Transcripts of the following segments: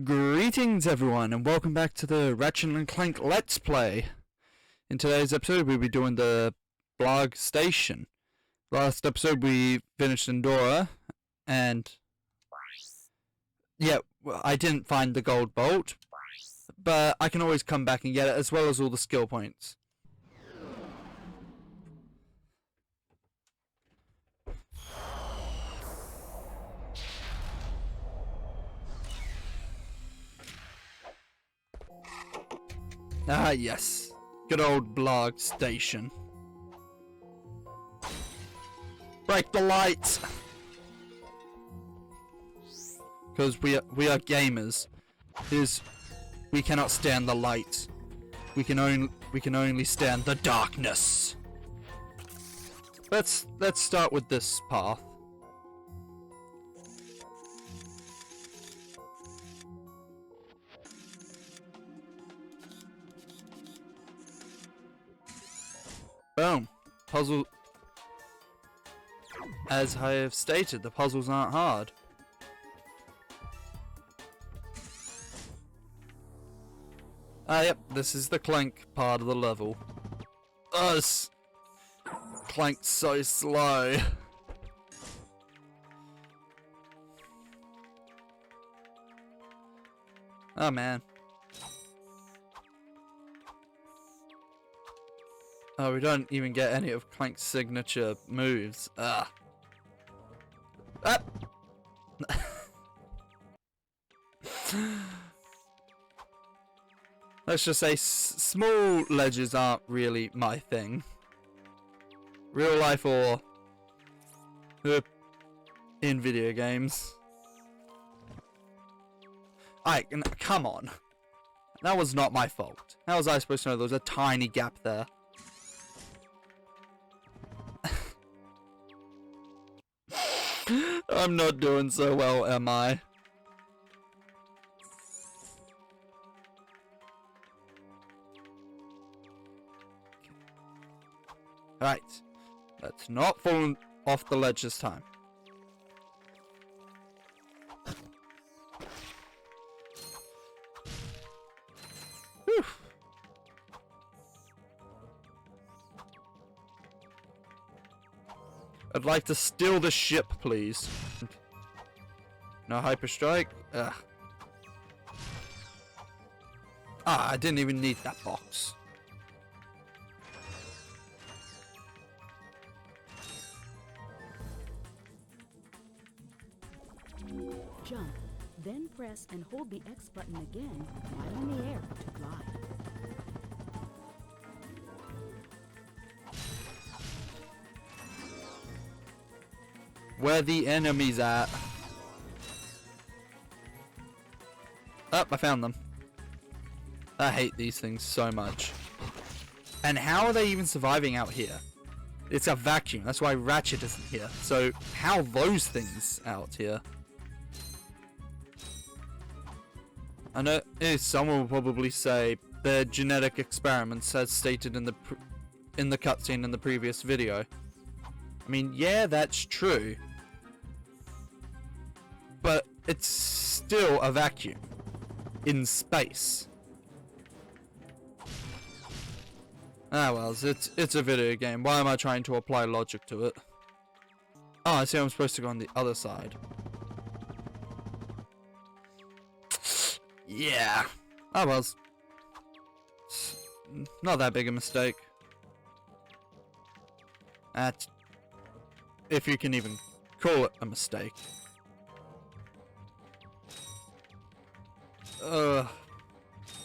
Greetings everyone and welcome back to the Ratchet and Clank Let's Play. In today's episode we'll be doing the Blarg station. Last episode we finished Endora and yeah, I didn't find the gold bolt, but I can always come back and get it as well as all the skill points. Ah yes, good old Blarg station. Break the lights! Because we are gamers. We cannot stand the light. We can only stand the darkness. Let's start with this path. Boom. Puzzle. As I have stated, the puzzles aren't hard. Ah, yep, this is the Clank part of the level. Us! Clank's so slow. Oh man. Oh, we don't even get any of Clank's signature moves. Ah. Ah! Let's just say small ledges aren't really my thing. Real life or in video games. Come on. That was not my fault. How was I supposed to know there was a tiny gap there? I'm not doing so well, am I? Right. Let's not fall off the ledge this time. Whew. I'd like to steal the ship, please. No hyperstrike. Ugh. Ah, I didn't even need that box. Jump, then press and hold the X button again while in the air to fly. Where the enemies at? Oh, I found them. I hate these things so much. And how are they even surviving out here? It's a vacuum. That's why Ratchet isn't here. So how are those things out here? I know someone will probably say they're genetic experiments, as stated in the cutscene in the previous video. I mean, yeah, that's true. But it's still a vacuum in space. Ah well, it's a video game. Why am I trying to apply logic to it? Oh, I see I'm supposed to go on the other side. Yeah. Oh well. It's not that big a mistake. If you can even call it a mistake.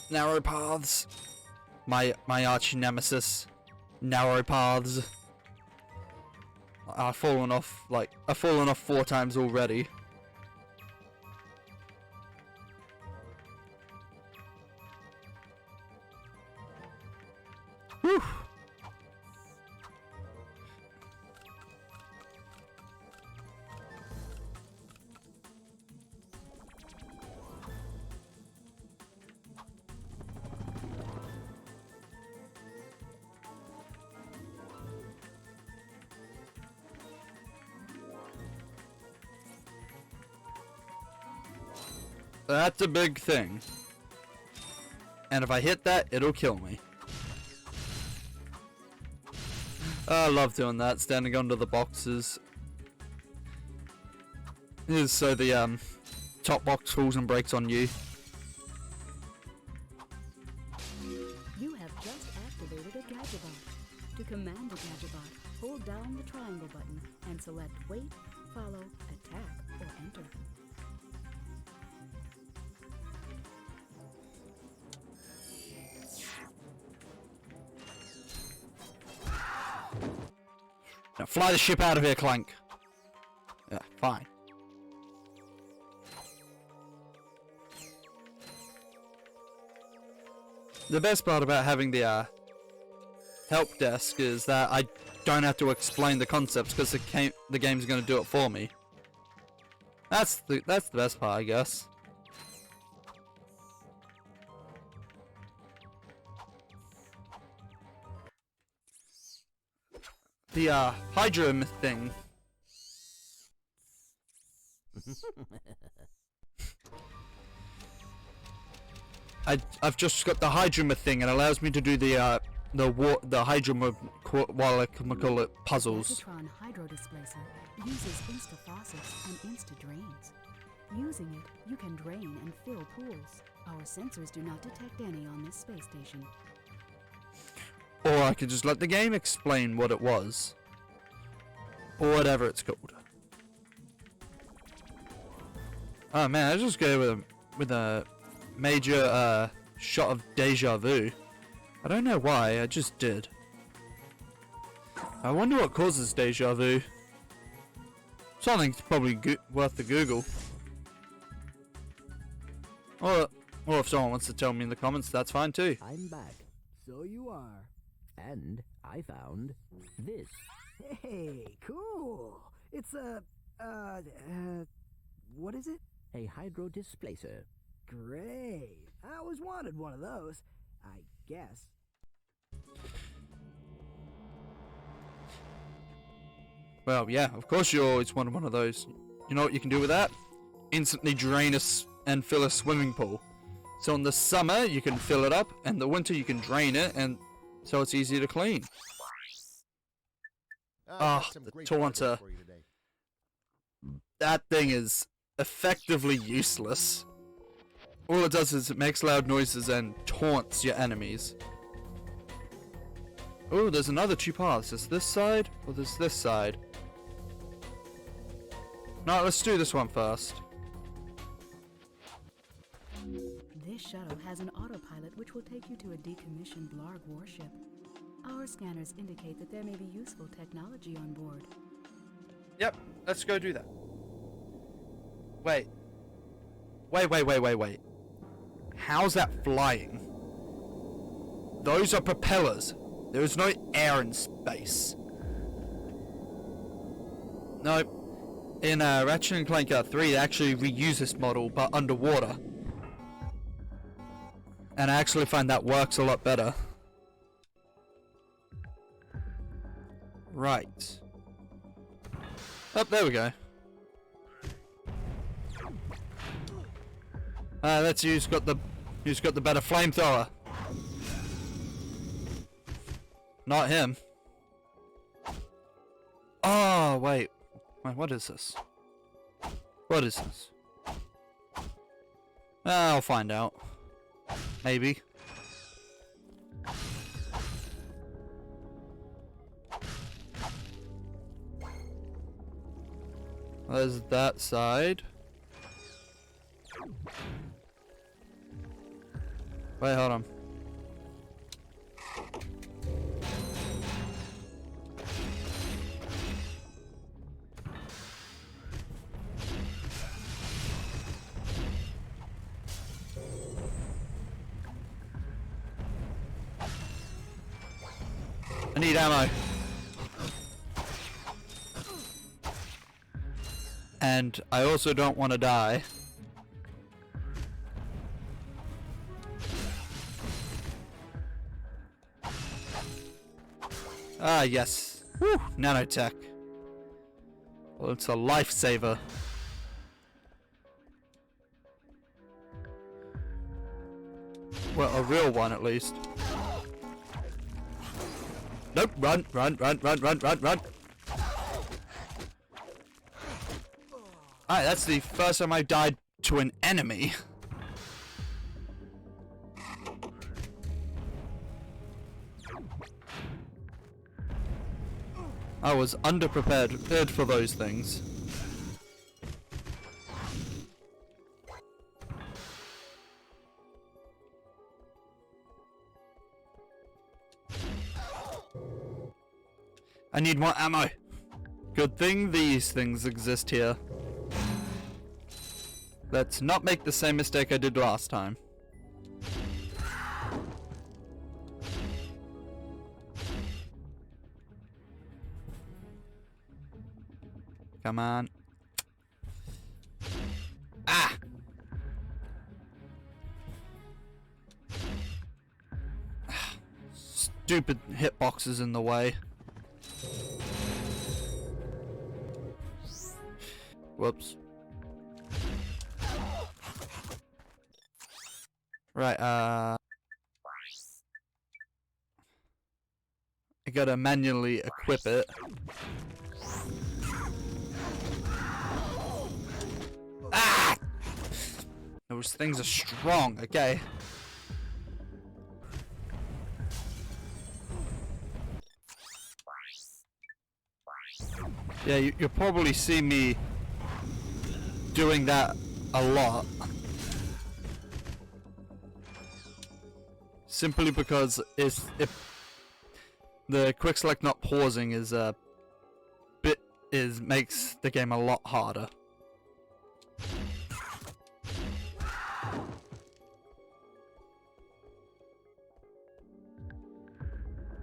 Narrow paths. My arch nemesis. Narrow paths. I've fallen off 4 times already. Whew. That's a big thing. And if I hit that, it'll kill me. I love doing that, standing under the boxes. So the top box falls and breaks on you. You have just activated a Gadgetbot. To command a Gadgetbot, hold down the triangle button and select Wait, Follow, Attack, or Enter. Now fly the ship out of here, Clank. Yeah, fine. The best part about having the help desk is that I don't have to explain the concepts because the game's going to do it for me. That's the best part, I guess. The Hydra thing. I've just got the Hydra thing, and it allows me to do the Hydra while I can call it puzzles. Megatron Hydro Displacer uses insta faucets and insta drains. Using it, you can drain and fill pools. Our sensors do not detect any on this space station. Or I could just let the game explain what it was. Or whatever it's called. Oh man, I just go with a major shot of deja vu. I don't know why, I just did. I wonder what causes deja vu. Something's probably worth the Google. Or if someone wants to tell me in the comments, that's fine too. I'm back. So you are. And I found this. Hey, cool. It's a, what is it? A hydro displacer. Great. I always wanted one of those, I guess. Well, yeah, of course you always wanted one of those. You know what you can do with that? Instantly drain and fill a swimming pool. So in the summer, you can fill it up, and the winter you can drain it, and so it's easy to clean. The taunter. That thing is effectively useless. All it does is it makes loud noises and taunts your enemies. Oh, there's another two paths. Is this side or there's this side? No, let's do this one first. This shuttle has an autopilot which will take you to a decommissioned Blarg warship. Our scanners indicate that there may be useful technology on board. Yep, let's go do that. Wait. How's that flying? Those are propellers. There is no air in space. No. In Ratchet and Clank 3, they actually reuse this model, but underwater. And I actually find that works a lot better. Right. Oh, there we go. That's who's got the better flamethrower. Not him. Oh wait, what is this? What is this? I'll find out. Maybe. There's that side. Wait, hold on. I need ammo. And I also don't want to die. Ah, yes. Woo! Nanotech. Well, it's a lifesaver. Well, a real one at least. Nope, run, run, run, run, run, run, run. Alright, that's the first time I died to an enemy. I was underprepared for those things. I need more ammo. Good thing these things exist here. Let's not make the same mistake I did last time. Come on. Ah! Stupid hitboxes in the way. Whoops. Right, I gotta manually equip it. Ah! Those things are strong, okay. Yeah, you'll probably see me doing that a lot. Simply because if the quick select not pausing is makes the game a lot harder.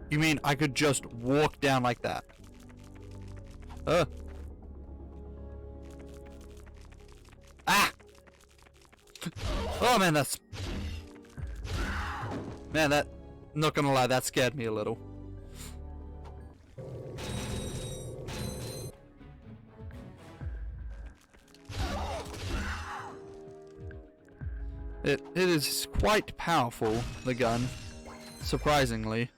You mean I could just walk down like that? Ah! Oh man, that, not gonna lie, that scared me a little. It is quite powerful, the gun, surprisingly.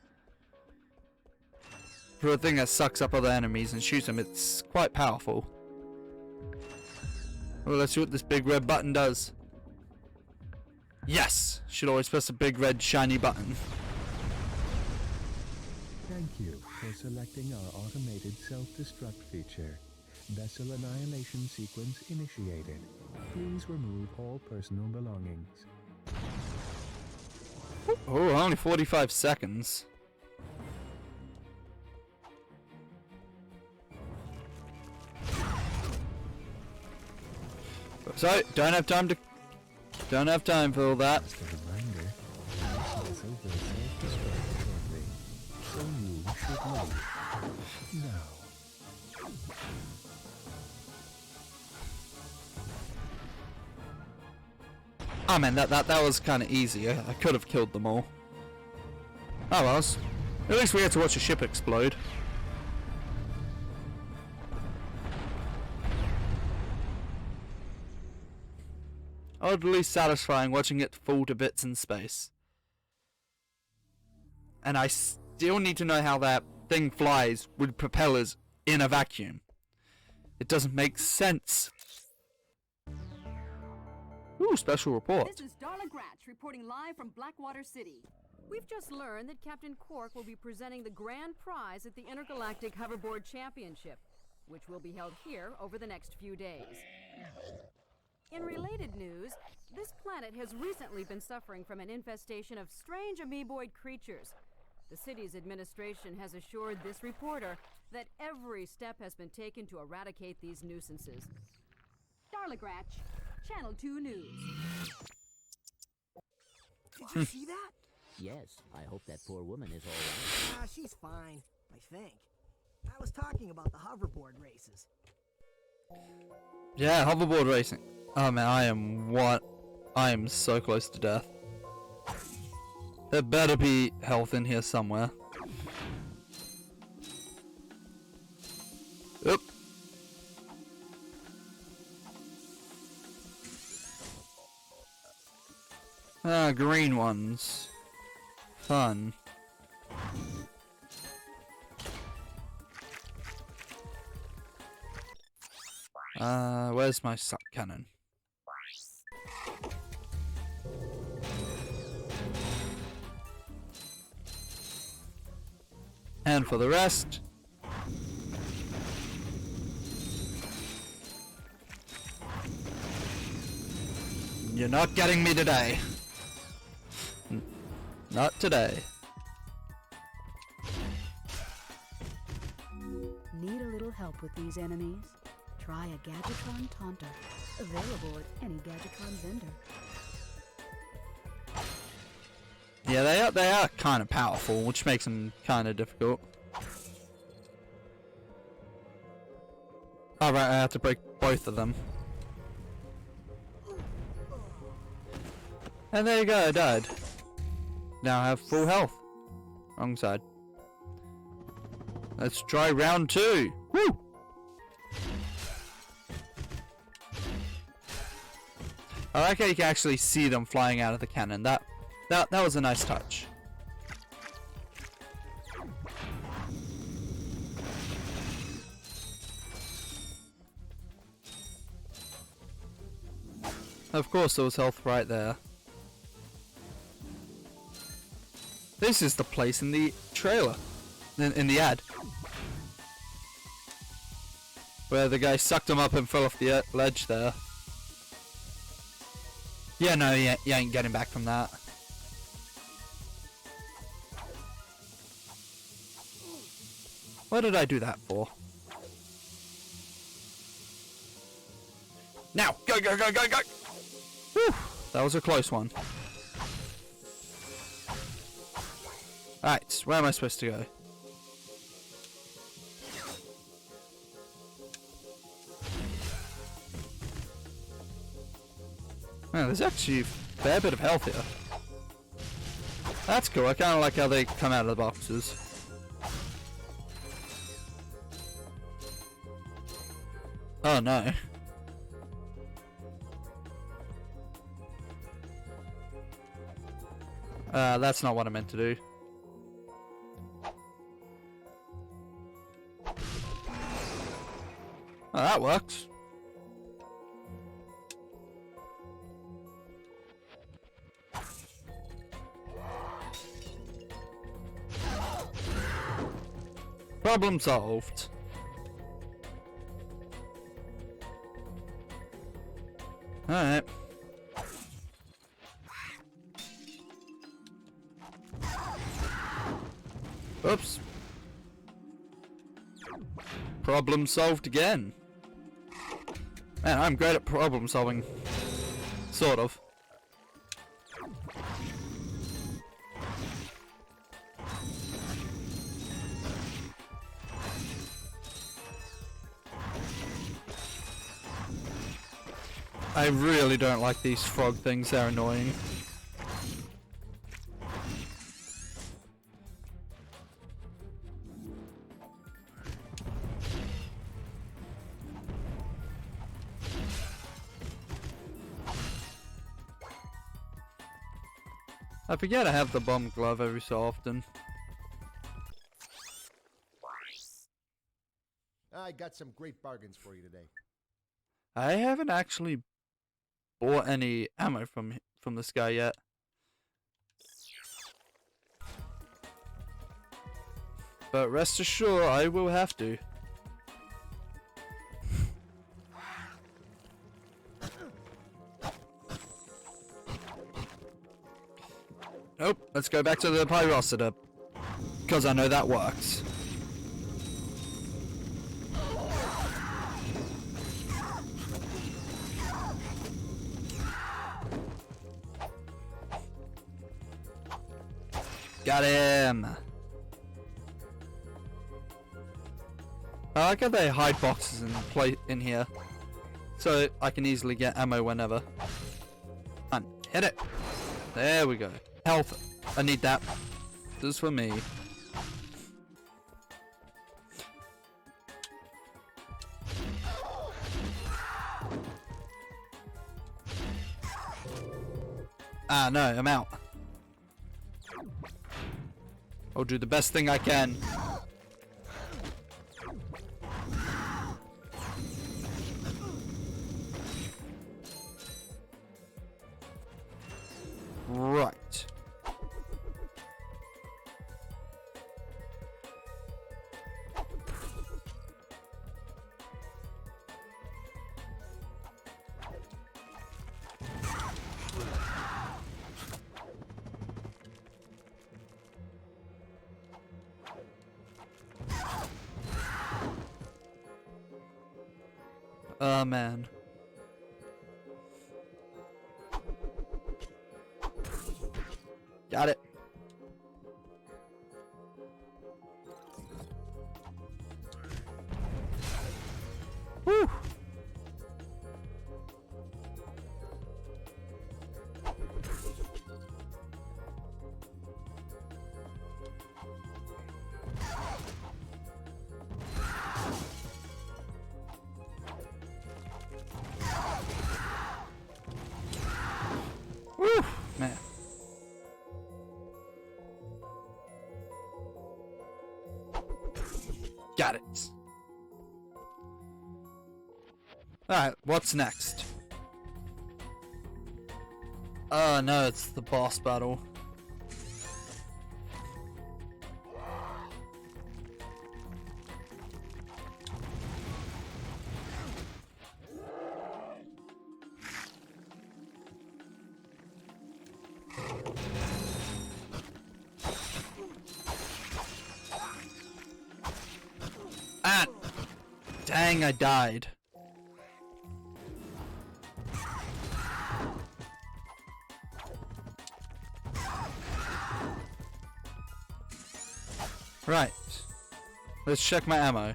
For a thing that sucks up other enemies and shoots them, it's quite powerful. Well, let's see what this big red button does. Yes! Should always press a big red shiny button. Thank you for selecting our automated self-destruct feature. Vessel annihilation sequence initiated. Please remove all personal belongings. Oh, only 45 seconds. So, don't have time for all that. Just a reminder, this vessel will self-destruct shortly, so you should leave now. Oh man, that was kind of easy. I could have killed them all. Oh well, at least we had to watch a ship explode. Oddly satisfying watching it fall to bits in space. And I still need to know how that thing flies with propellers in a vacuum. It doesn't make sense. Ooh, special report. This is Darla Gratch reporting live from Blackwater City. We've just learned that Captain Cork will be presenting the grand prize at the Intergalactic Hoverboard Championship, which will be held here over the next few days. In related news, this planet has recently been suffering from an infestation of strange amoeboid creatures. The city's administration has assured this reporter that every step has been taken to eradicate these nuisances. Darla Gratch, Channel 2 News. Did you see that? Yes, I hope that poor woman is all right. She's fine, I think. I was talking about the hoverboard races. Yeah, hoverboard racing. Oh man, I am so close to death. There better be health in here somewhere. Oop. Ah, green ones. Fun. Where's my suck cannon? And for the rest... You're not getting me today. Not today. Need a little help with these enemies? Try a Gadgetron Taunter. Available at any Gadgetron vendor. Yeah, they are kind of powerful, which makes them kind of difficult. Alright, I have to break both of them. And there you go, I died. Now I have full health. Wrong side. Let's try round 2. Woo! I like how you can actually see them flying out of the cannon. That was a nice touch. Of course there was health right there. This is the place in the trailer. In the ad. Where the guy sucked him up and fell off the ledge there. Yeah, no, you ain't getting back from that. What did I do that for? Now! Go, go, go, go, go! Whew, that was a close one. Right, where am I supposed to go? Man, there's actually a fair bit of health here. That's cool, I kinda like how they come out of the boxes. Oh no. That's not what I meant to do. Oh, that works. Problem solved. Alright. Oops. Problem solved again. Man, I'm great at problem solving. Sort of. I really don't like these frog things, they're annoying. I forget I have the bomb glove every so often. I got some great bargains for you today. I haven't actually bought any ammo from this guy yet. But rest assured, I will have to. Nope, let's go back to the Pyrocida, because I know that works. Got him! I like how they hide boxes in here, so I can easily get ammo whenever. Come on, hit it! There we go. Health. I need that. This is for me. Ah, no, I'm out. I'll do the best thing I can. Right. Oh man. Got it. Woo. Woo, man. Got it. Alright, what's next? Oh no, it's the boss battle. Ah! Dang, I died. Right. Let's check my ammo.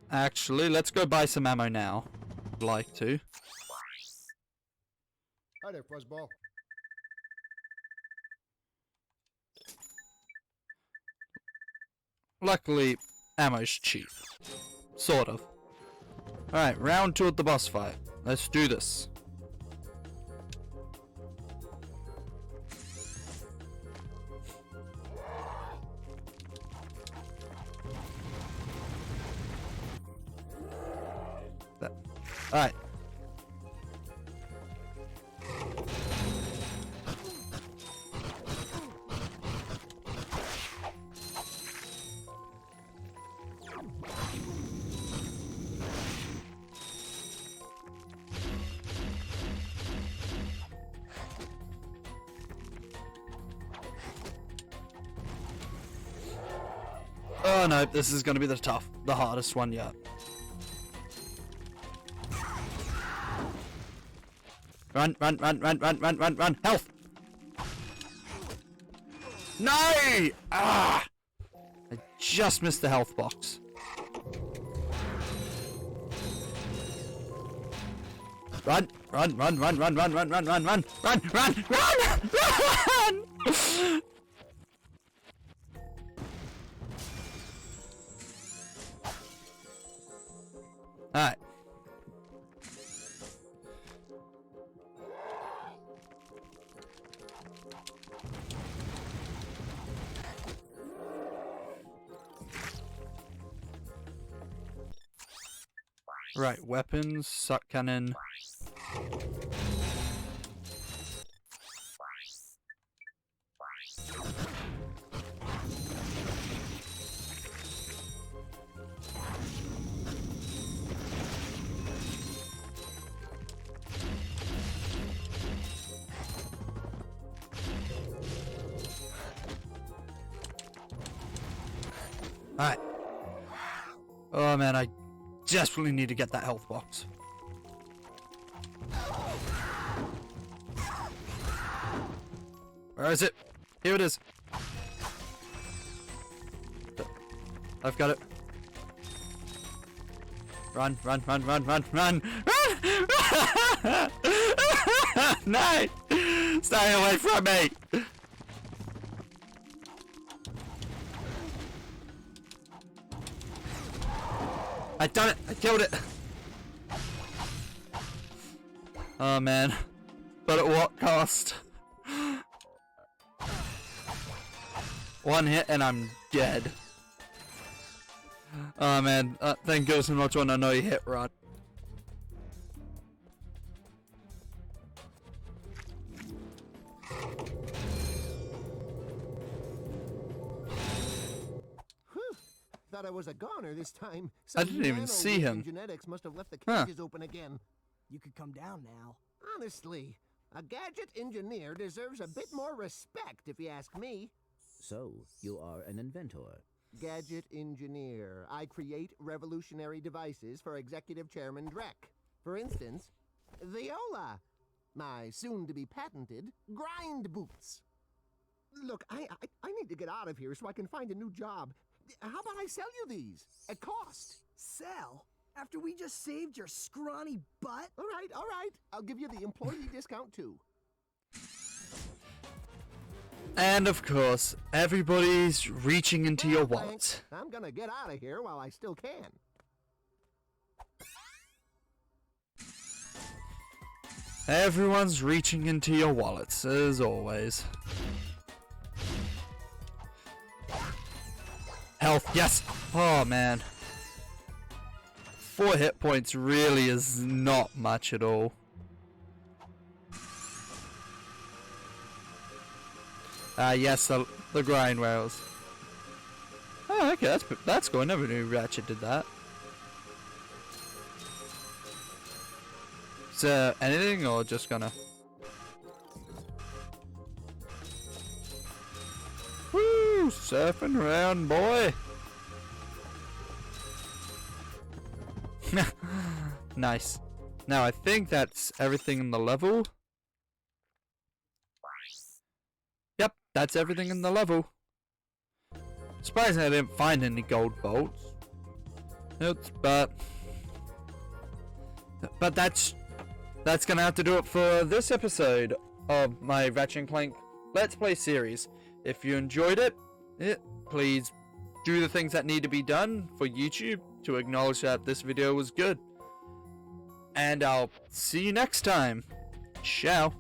Actually, let's go buy some ammo now. I'd like to. Hi there, Fuzzball. Luckily, ammo's cheap. Sort of. Alright, round 2 at the boss fight. Let's do this. Alright. Oh no, this is gonna be the hardest one yet. Run, run, run, run, run, run, run, run, health! No! Ah! I just missed the health box. Run, run, run, run, run, run, run, run, run, run, run, run, run, run! Alright. Right, weapons, suck cannon. Alright. Oh man, I desperately need to get that health box. Where is it? Here it is. I've got it. Run, run, run, run, run, run! Run! No! Stay away from me! I done it! I killed it! Oh man. But at what cost? One hit and I'm dead. Oh man, thank goodness I'm not trying to know you hit run. Thought I was a goner this time. I didn't even see him. Genetics must have left the cages open again. You could come down now. Honestly, a gadget engineer deserves a bit more respect, if you ask me. So, you are an inventor. Gadget engineer. I create revolutionary devices for Executive Chairman Drek. For instance, the Ola. My soon-to-be patented grind boots. Look, I need to get out of here so I can find a new job. How about I sell you these? At cost. Sell? After we just saved your scrawny butt? All right. I'll give you the employee discount, too. And of course, everybody's reaching into your Well, wallet. thanks. I'm gonna get out of here while I still can. Everyone's reaching into your wallets, as always. Health, yes! Oh man. 4 hit points really is not much at all. Yes, the grind rails. Oh, okay, that's cool. I never knew Ratchet did that. Is there anything, or just gonna... Woo! Surfing around, boy! Nice. Now, I think that's everything in the level. Yep, that's everything in the level. Surprising I didn't find any gold bolts. Oops, but that's gonna have to do it for this episode of my Ratchet and Clank Let's Play series. If you enjoyed it, please do the things that need to be done for YouTube to acknowledge that this video was good. And I'll see you next time. Ciao.